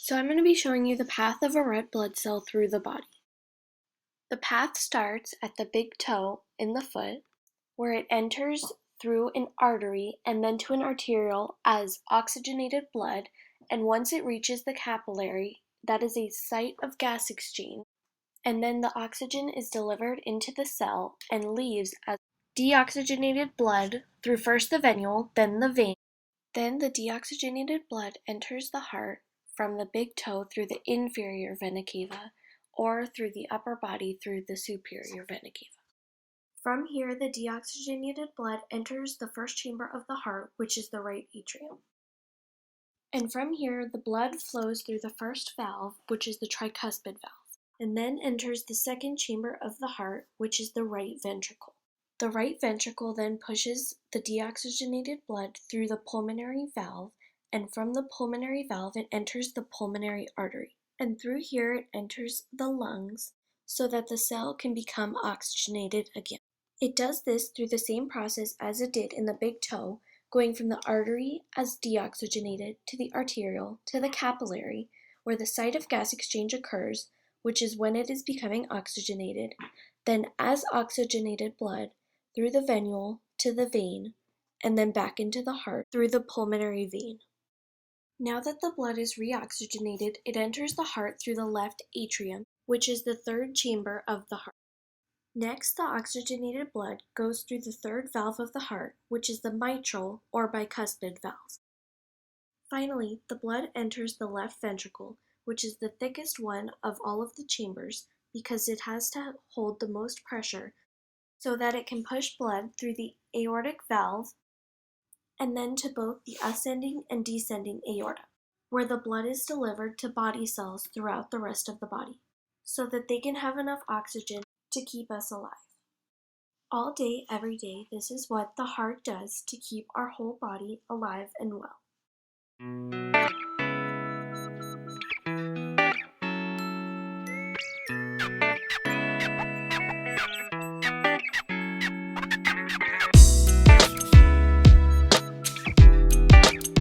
So I'm going to be showing you the path of a red blood cell through the body. The path starts at the big toe in the foot, where it enters through an artery and then to an arteriole as oxygenated blood, and once it reaches the capillary, that is a site of gas exchange, and then the oxygen is delivered into the cell and leaves as deoxygenated blood through first the venule, then the vein. Then the deoxygenated blood enters the heart from the big toe through the inferior vena cava or through the upper body through the superior vena cava. From here, the deoxygenated blood enters the first chamber of the heart, which is the right atrium. And from here, the blood flows through the first valve, which is the tricuspid valve, and then enters the second chamber of the heart, which is the right ventricle. The right ventricle then pushes the deoxygenated blood through the pulmonary valve, and from the pulmonary valve it enters the pulmonary artery, and through here it enters the lungs so that the cell can become oxygenated again. It does this through the same process as it did in the big toe, going from the artery as deoxygenated to the arteriole to the capillary, where the site of gas exchange occurs, which is when it is becoming oxygenated, then as oxygenated blood through the venule to the vein, and then back into the heart through the pulmonary vein. Now that the blood is reoxygenated, it enters the heart through the left atrium, which is the third chamber of the heart. Next, the oxygenated blood goes through the third valve of the heart, which is the mitral or bicuspid valve. Finally, the blood enters the left ventricle, which is the thickest one of all of the chambers because it has to hold the most pressure so that it can push blood through the aortic valve and then to both the ascending and descending aorta, where the blood is delivered to body cells throughout the rest of the body, so that they can have enough oxygen to keep us alive. All day, every day, this is what the heart does to keep our whole body alive and well.